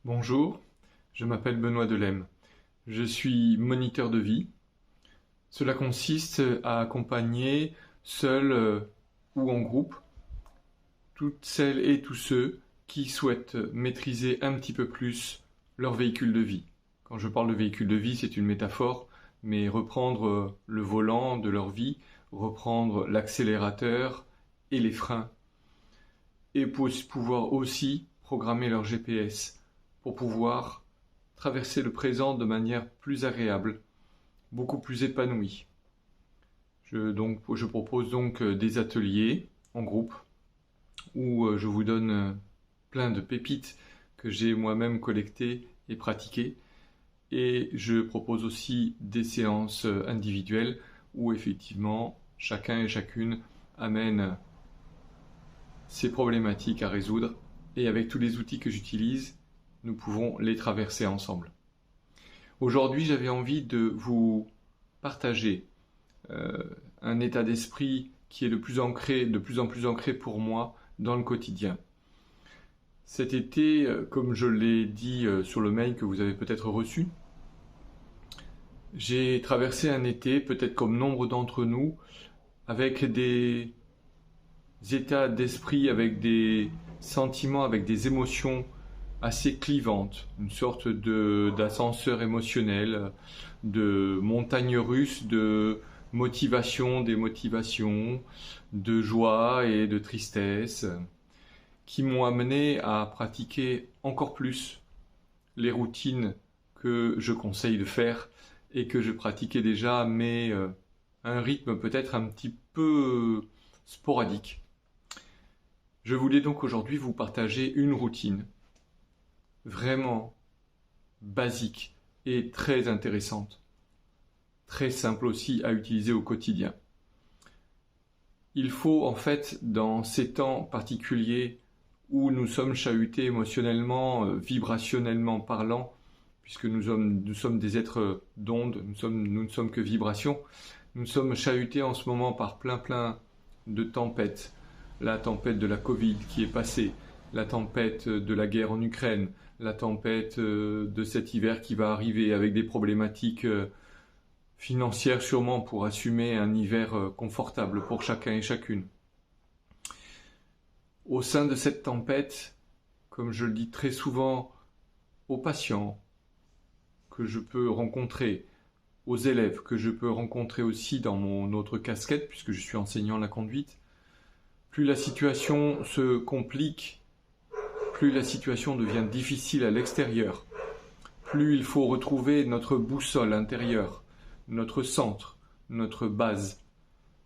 Bonjour, je m'appelle Benoît Delem. Je suis moniteur de vie. Cela consiste à accompagner, seul ou en groupe, toutes celles et tous ceux qui souhaitent maîtriser un petit peu plus leur véhicule de vie. Quand je parle de véhicule de vie, c'est une métaphore, mais reprendre le volant de leur vie, reprendre l'accélérateur et les freins, et pour pouvoir aussi programmer leur GPS pour pouvoir traverser le présent de manière plus agréable, beaucoup plus épanouie. Je propose donc des ateliers en groupe où je vous donne plein de pépites que j'ai moi-même collectées et pratiquées. Et je propose aussi des séances individuelles où effectivement chacun et chacune amène ses problématiques à résoudre. Et avec tous les outils que j'utilise, nous pouvons les traverser ensemble. Aujourd'hui, j'avais envie de vous partager un état d'esprit qui est de plus en plus ancré pour moi dans le quotidien. Cet été, comme je l'ai dit sur le mail que vous avez peut-être reçu, j'ai traversé un été, peut-être comme nombre d'entre nous, avec des états d'esprit, avec des sentiments, avec des émotions assez clivante, une sorte d'ascenseur émotionnel, de montagne russe de motivation, démotivation, de joie et de tristesse, qui m'ont amené à pratiquer encore plus les routines que je conseille de faire et que je pratiquais déjà, mais à un rythme peut-être un petit peu sporadique. Je voulais donc aujourd'hui vous partager une routine vraiment basique et très intéressante, très simple aussi à utiliser au quotidien. Il faut en fait, dans ces temps particuliers où nous sommes chahutés émotionnellement, vibrationnellement parlant, puisque nous sommes des êtres d'ondes, nous ne sommes que vibrations, nous sommes chahutés en ce moment par plein de tempêtes. La tempête de la Covid qui est passée, la tempête de la guerre en Ukraine, la tempête de cet hiver qui va arriver avec des problématiques financières sûrement pour assumer un hiver confortable pour chacun et chacune. Au sein de cette tempête, comme je le dis très souvent aux patients que je peux rencontrer, aux élèves que je peux rencontrer aussi dans mon autre casquette puisque je suis enseignant à la conduite, plus la situation se complique, plus la situation devient difficile à l'extérieur, plus il faut retrouver notre boussole intérieure, notre centre, notre base,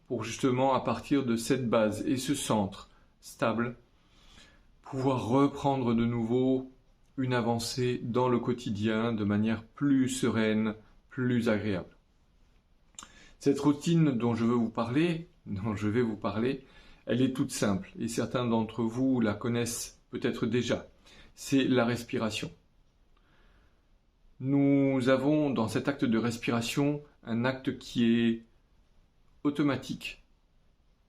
pour justement à partir de cette base et ce centre stable, pouvoir reprendre de nouveau une avancée dans le quotidien de manière plus sereine, plus agréable. Cette routine dont je vais vous parler, elle est toute simple et certains d'entre vous la connaissent peut-être déjà, c'est la respiration. Nous avons dans cet acte de respiration un acte qui est automatique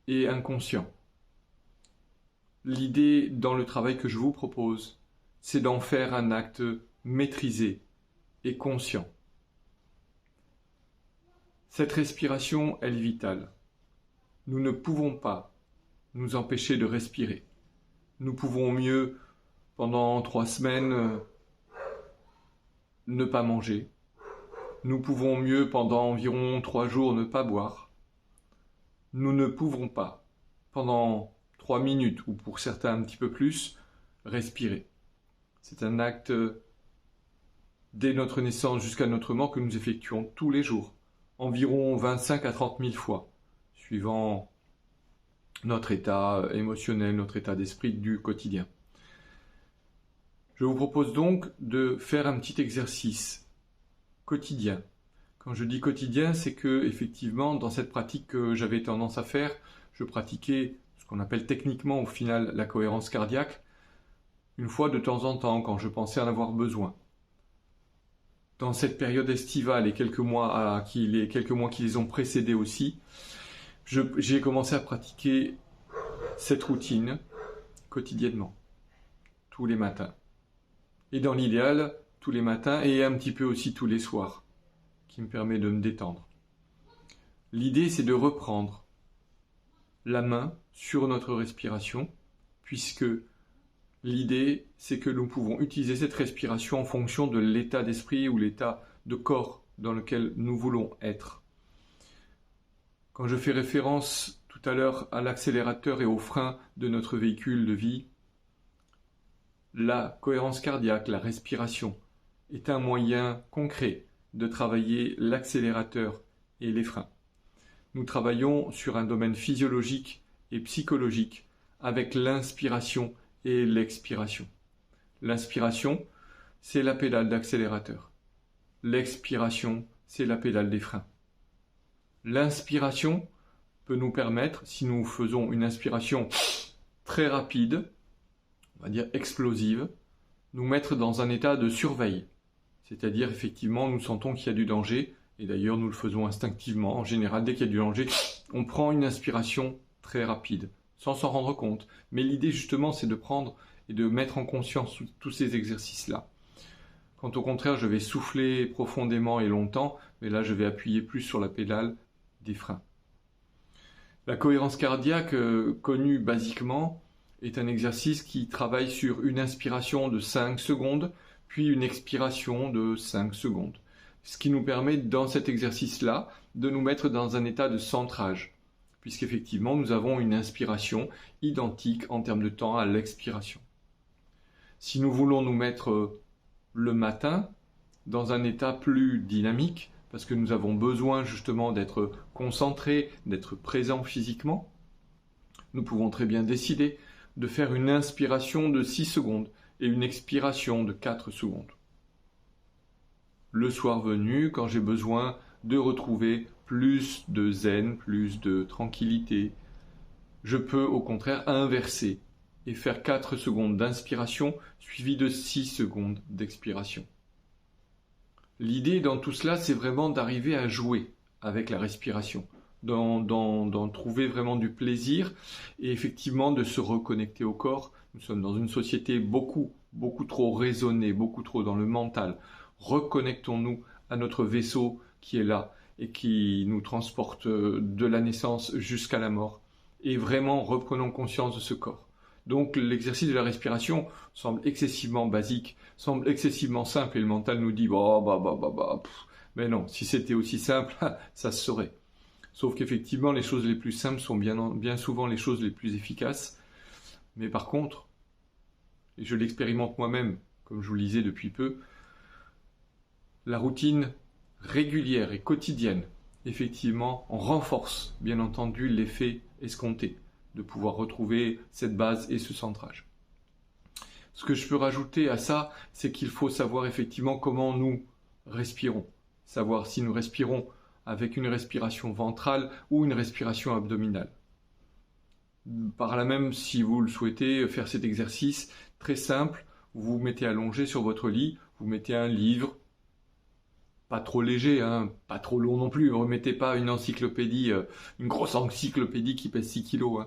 et inconscient. L'idée dans le travail que je vous propose, c'est d'en faire un acte maîtrisé et conscient. Cette respiration, elle est vitale. Nous ne pouvons pas nous empêcher de respirer. Nous pouvons mieux, pendant 3 semaines, ne pas manger. Nous pouvons mieux, pendant environ 3 jours, ne pas boire. Nous ne pouvons pas, pendant 3 minutes, ou pour certains un petit peu plus, respirer. C'est un acte, dès notre naissance jusqu'à notre mort, que nous effectuons tous les jours, environ 25 à 30 000 fois, suivant notre état émotionnel, notre état d'esprit du quotidien. Je vous propose donc de faire un petit exercice quotidien. Quand je dis quotidien, c'est que effectivement, dans cette pratique que j'avais tendance à faire, je pratiquais ce qu'on appelle techniquement au final la cohérence cardiaque, une fois de temps en temps quand je pensais en avoir besoin. Dans cette période estivale et quelques mois qui les ont précédés aussi, j'ai commencé à pratiquer cette routine quotidiennement, tous les matins. Et dans l'idéal, tous les matins et un petit peu aussi tous les soirs, qui me permet de me détendre. L'idée, c'est de reprendre la main sur notre respiration, puisque l'idée, c'est que nous pouvons utiliser cette respiration en fonction de l'état d'esprit ou l'état de corps dans lequel nous voulons être. Quand je fais référence tout à l'heure à l'accélérateur et au frein de notre véhicule de vie, la cohérence cardiaque, la respiration, est un moyen concret de travailler l'accélérateur et les freins. Nous travaillons sur un domaine physiologique et psychologique avec l'inspiration et l'expiration. L'inspiration, c'est la pédale d'accélérateur. L'expiration, c'est la pédale des freins. L'inspiration peut nous permettre, si nous faisons une inspiration très rapide, on va dire explosive, nous mettre dans un état de surveille. C'est-à-dire, effectivement, nous sentons qu'il y a du danger, et d'ailleurs nous le faisons instinctivement. En général, dès qu'il y a du danger, on prend une inspiration très rapide, sans s'en rendre compte. Mais l'idée, justement, c'est de prendre et de mettre en conscience tous ces exercices-là. Quand au contraire, je vais souffler profondément et longtemps, mais là, je vais appuyer plus sur la pédale des freins. La cohérence cardiaque, connue basiquement, est un exercice qui travaille sur une inspiration de 5 secondes, puis une expiration de 5 secondes. Ce qui nous permet, dans cet exercice-là, de nous mettre dans un état de centrage, puisqu'effectivement, nous avons une inspiration identique en termes de temps à l'expiration. Si nous voulons nous mettre le matin dans un état plus dynamique, parce que nous avons besoin justement d'être concentrés, d'être présents physiquement, nous pouvons très bien décider de faire une inspiration de 6 secondes et une expiration de 4 secondes. Le soir venu, quand j'ai besoin de retrouver plus de zen, plus de tranquillité, je peux au contraire inverser et faire 4 secondes d'inspiration suivies de 6 secondes d'expiration. L'idée dans tout cela, c'est vraiment d'arriver à jouer avec la respiration, d'en trouver vraiment du plaisir et effectivement de se reconnecter au corps. Nous sommes dans une société beaucoup trop raisonnée, beaucoup trop dans le mental. Reconnectons-nous à notre vaisseau qui est là et qui nous transporte de la naissance jusqu'à la mort. Et vraiment reprenons conscience de ce corps. Donc l'exercice de la respiration semble excessivement basique, semble excessivement simple et le mental nous dit mais non, si c'était aussi simple, ça se saurait. Sauf qu'effectivement, les choses les plus simples sont bien souvent les choses les plus efficaces. Mais par contre, et je l'expérimente moi-même, comme je vous le disais depuis peu, la routine régulière et quotidienne, effectivement, on renforce bien entendu l'effet escompté de pouvoir retrouver cette base et ce centrage. Ce que je peux rajouter à ça, c'est qu'il faut savoir effectivement comment nous respirons. Savoir si nous respirons avec une respiration ventrale ou une respiration abdominale. Par là même, si vous le souhaitez, faire cet exercice très simple, vous vous mettez allongé sur votre lit, vous mettez un livre, pas trop léger, pas trop long non plus, ne remettez pas une encyclopédie, une grosse encyclopédie qui pèse 6 kilos,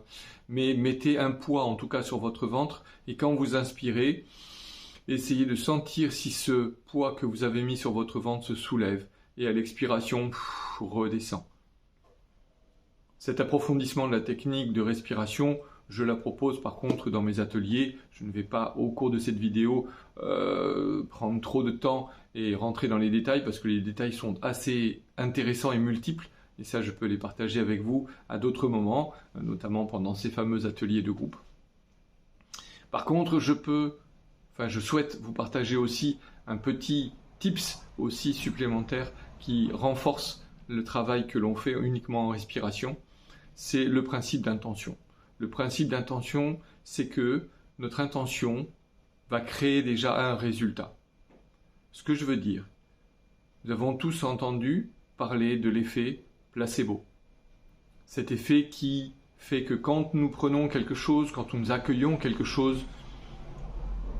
mais mettez un poids en tout cas sur votre ventre et quand vous inspirez, essayez de sentir si ce poids que vous avez mis sur votre ventre se soulève et à l'expiration, redescend. Cet approfondissement de la technique de respiration, je la propose par contre dans mes ateliers. Je ne vais pas au cours de cette vidéo prendre trop de temps et rentrer dans les détails parce que les détails sont assez intéressants et multiples et ça je peux les partager avec vous à d'autres moments, notamment pendant ces fameux ateliers de groupe. Par contre, je souhaite vous partager aussi un petit tips aussi supplémentaire qui renforce le travail que l'on fait uniquement en respiration. C'est le principe d'intention. Le principe d'intention, c'est que notre intention va créer déjà un résultat. Ce que je veux dire, nous avons tous entendu parler de l'effet placebo. Cet effet qui fait que quand nous prenons quelque chose, quand nous accueillons quelque chose,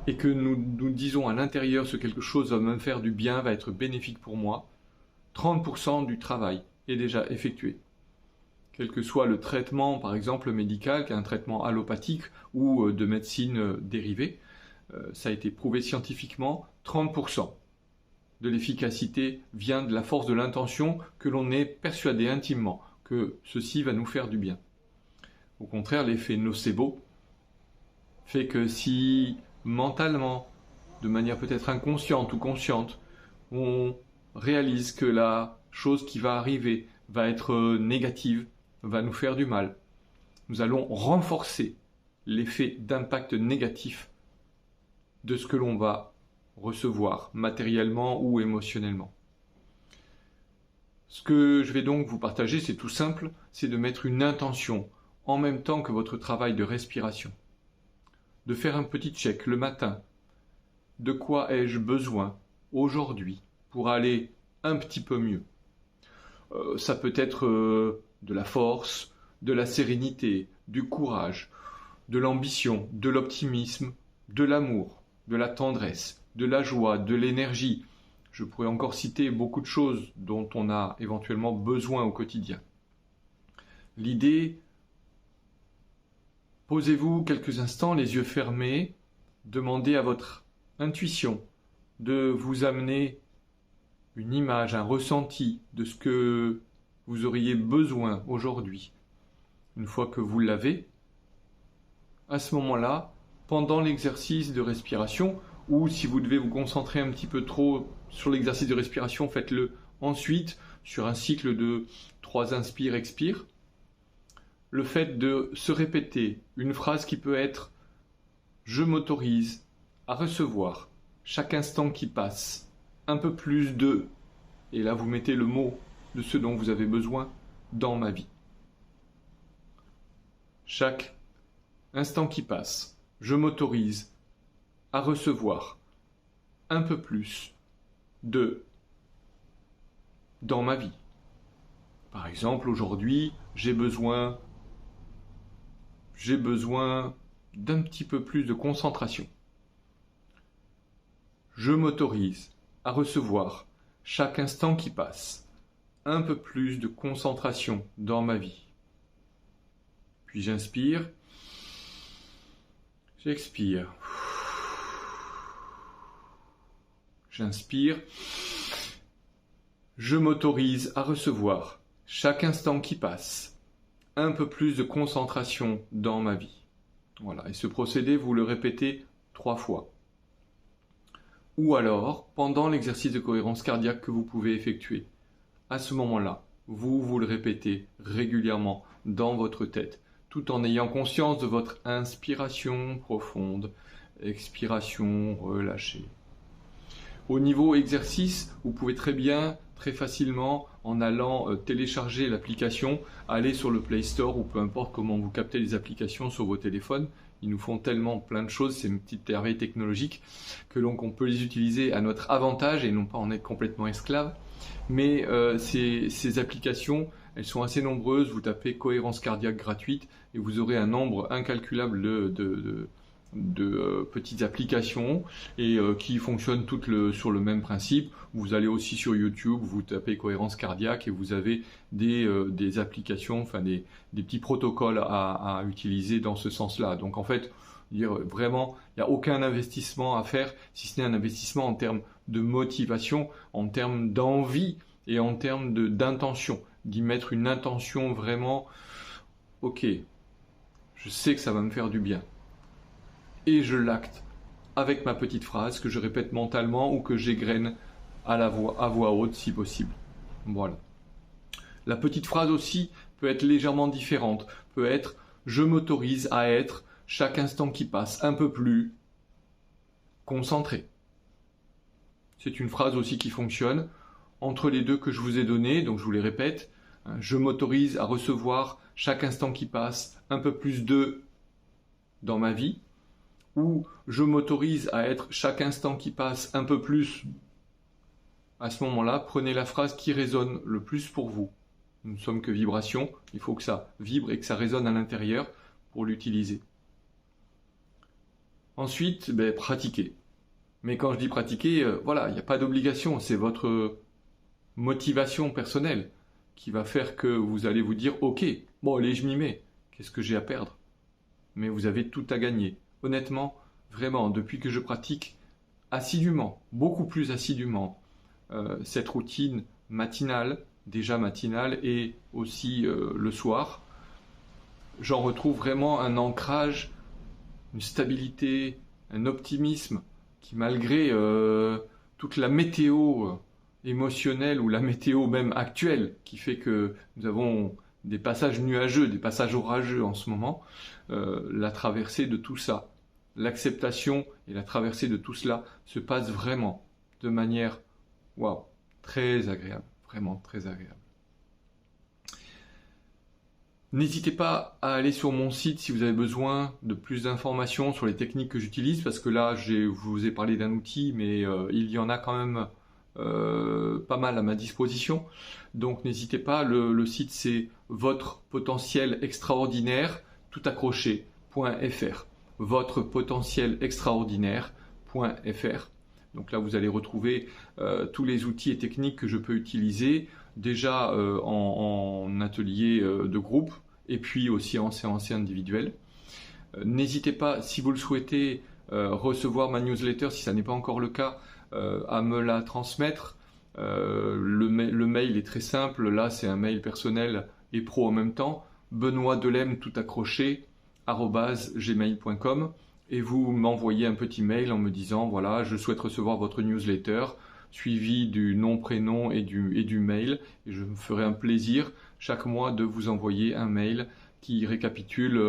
et que nous nous disons à l'intérieur ce quelque chose va me faire du bien, va être bénéfique pour moi, 30% du travail est déjà effectué. Quel que soit le traitement, par exemple médical, qui est un traitement allopathique ou de médecine dérivée, ça a été prouvé scientifiquement, 30% de l'efficacité vient de la force de l'intention que l'on est persuadé intimement que ceci va nous faire du bien. Au contraire, l'effet nocebo fait que si mentalement, de manière peut-être inconsciente ou consciente, on réalise que la chose qui va arriver va être négative, va nous faire du mal, nous allons renforcer l'effet d'impact négatif de ce que l'on va recevoir matériellement ou émotionnellement. Ce que je vais donc vous partager, c'est tout simple, c'est de mettre une intention en même temps que votre travail de respiration. De faire un petit check le matin. De quoi ai-je besoin aujourd'hui pour aller un petit peu mieux? Ça peut être de la force, de la sérénité, du courage, de l'ambition, de l'optimisme, de l'amour, de la tendresse, de la joie, de l'énergie. Je pourrais encore citer beaucoup de choses dont on a éventuellement besoin au quotidien. L'idée, posez-vous quelques instants les yeux fermés, demandez à votre intuition de vous amener une image, un ressenti de ce que vous auriez besoin aujourd'hui. Une fois que vous l'avez, à ce moment-là, pendant l'exercice de respiration, ou si vous devez vous concentrer un petit peu trop sur l'exercice de respiration, faites-le ensuite sur un cycle de 3 inspire-expire. Le fait de se répéter une phrase qui peut être « Je m'autorise à recevoir chaque instant qui passe un peu plus de… » et là vous mettez le mot de ce dont vous avez besoin dans ma vie. Chaque instant qui passe, je m'autorise à recevoir un peu plus de dans ma vie. Par exemple, aujourd'hui, j'ai besoin d'un petit peu plus de concentration. Je m'autorise à recevoir chaque instant qui passe un peu plus de concentration dans ma vie. Puis j'inspire, j'expire. J'inspire. Je m'autorise à recevoir chaque instant qui passe un peu plus de concentration dans ma vie. Voilà. Et ce procédé, vous le répétez 3 fois. Ou alors, pendant l'exercice de cohérence cardiaque que vous pouvez effectuer, à ce moment-là, vous le répétez régulièrement dans votre tête, tout en ayant conscience de votre inspiration profonde, expiration relâchée. Au niveau exercice, vous pouvez très bien, très facilement, en allant télécharger l'application, aller sur le Play Store ou peu importe comment vous captez les applications sur vos téléphones. Ils nous font tellement plein de choses, c'est une petite merveille technologique, que donc on peut les utiliser à notre avantage et non pas en être complètement esclave. Mais ces applications, elles sont assez nombreuses. Vous tapez cohérence cardiaque gratuite et vous aurez un nombre incalculable de petites applications et qui fonctionnent toutes sur le même principe. Vous allez aussi sur YouTube, vous tapez cohérence cardiaque et vous avez des applications, enfin des petits protocoles à utiliser dans ce sens-là. Donc en fait, vraiment, il n'y a aucun investissement à faire, si ce n'est un investissement en termes de motivation, en termes d'envie et en termes d'intention, d'y mettre une intention vraiment, ok, je sais que ça va me faire du bien. Et je l'acte avec ma petite phrase que je répète mentalement ou que j'égrène à voix haute si possible. Voilà. La petite phrase aussi peut être légèrement différente, peut être « je m'autorise à être chaque instant qui passe un peu plus concentré ». C'est une phrase aussi qui fonctionne entre les deux que je vous ai donnés, donc je vous les répète. Je m'autorise à recevoir chaque instant qui passe un peu plus de dans ma vie. Ou je m'autorise à être chaque instant qui passe un peu plus. À ce moment-là, prenez la phrase qui résonne le plus pour vous. Nous ne sommes que vibration, il faut que ça vibre et que ça résonne à l'intérieur pour l'utiliser. Ensuite, pratiquez. Mais quand je dis pratiquer, voilà, il n'y a pas d'obligation, c'est votre motivation personnelle qui va faire que vous allez vous dire « Ok, bon allez, je m'y mets, qu'est-ce que j'ai à perdre ?» Mais vous avez tout à gagner. Honnêtement, vraiment, depuis que je pratique assidûment, beaucoup plus assidûment, cette routine matinale, déjà matinale, et aussi le soir, j'en retrouve vraiment un ancrage, une stabilité, un optimisme qui, malgré toute la météo émotionnelle ou la météo même actuelle qui fait que nous avons des passages nuageux, des passages orageux en ce moment, la traversée de tout ça, l'acceptation et la traversée de tout cela se passe vraiment de manière, waouh, très agréable, vraiment très agréable. N'hésitez pas à aller sur mon site si vous avez besoin de plus d'informations sur les techniques que j'utilise, parce que là, je vous ai parlé d'un outil, mais il y en a quand même pas mal à ma disposition. Donc n'hésitez pas, le site c'est votre potentiel extraordinaire, tout accroché.fr. Votre potentiel extraordinaire.fr. Donc là, vous allez retrouver tous les outils et techniques que je peux utiliser, déjà en atelier de groupe et puis aussi en séance individuelle. N'hésitez pas, si vous le souhaitez, recevoir ma newsletter, si ça n'est pas encore le cas, à me la transmettre. Le mail est très simple, là c'est un mail personnel et pro en même temps, Benoît Delem tout accroché @gmail.com, et vous m'envoyez un petit mail en me disant voilà, je souhaite recevoir votre newsletter, suivi du nom, prénom et du mail, et je me ferai un plaisir chaque mois de vous envoyer un mail qui récapitule,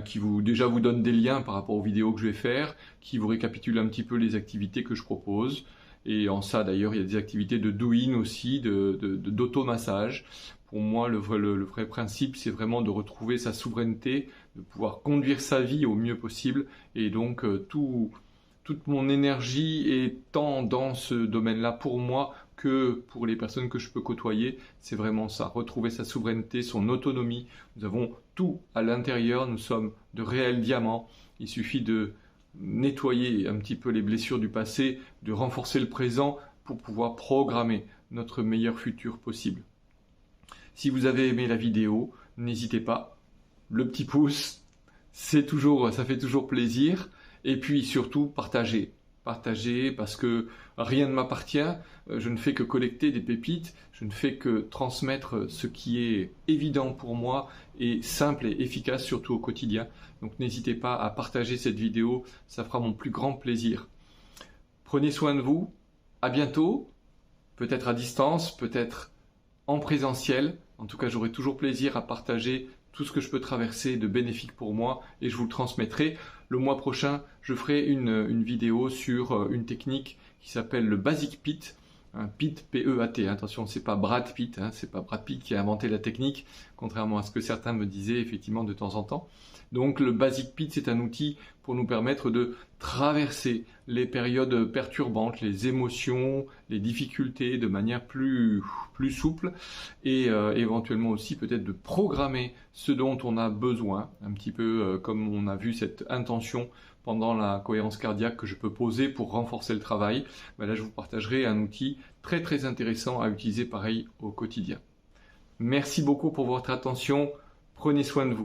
qui vous donne des liens par rapport aux vidéos que je vais faire, qui vous récapitule un petit peu les activités que je propose. Et en ça d'ailleurs, il y a des activités de doing aussi, d'automassage. Pour moi, le vrai principe, c'est vraiment de retrouver sa souveraineté, de pouvoir conduire sa vie au mieux possible. Et donc, toute mon énergie est tant dans ce domaine-là pour moi que pour les personnes que je peux côtoyer. C'est vraiment ça, retrouver sa souveraineté, son autonomie. Nous avons tout à l'intérieur, nous sommes de réels diamants. Il suffit de nettoyer un petit peu les blessures du passé, de renforcer le présent pour pouvoir programmer notre meilleur futur possible. Si vous avez aimé la vidéo, n'hésitez pas, le petit pouce, ça fait toujours plaisir. Et puis surtout, partagez parce que rien ne m'appartient, je ne fais que collecter des pépites, je ne fais que transmettre ce qui est évident pour moi et simple et efficace surtout au quotidien. Donc n'hésitez pas à partager cette vidéo, ça fera mon plus grand plaisir. Prenez soin de vous, à bientôt, peut-être à distance, peut-être en présentiel. En tout cas, j'aurai toujours plaisir à partager tout ce que je peux traverser de bénéfique pour moi et je vous le transmettrai. Le mois prochain, je ferai une vidéo sur une technique qui s'appelle le Basic Pit. Un Pit, P-E-A-T, attention, c'est pas Brad Pitt, c'est pas Brad Pitt qui a inventé la technique, contrairement à ce que certains me disaient effectivement de temps en temps. Donc le Basic Pit, c'est un outil pour nous permettre de traverser les périodes perturbantes, les émotions, les difficultés de manière plus souple et éventuellement aussi peut-être de programmer ce dont on a besoin, un petit peu comme on a vu cette intention pendant la cohérence cardiaque que je peux poser pour renforcer le travail. Ben là, je vous partagerai un outil très très intéressant à utiliser pareil au quotidien. Merci beaucoup pour votre attention, prenez soin de vous.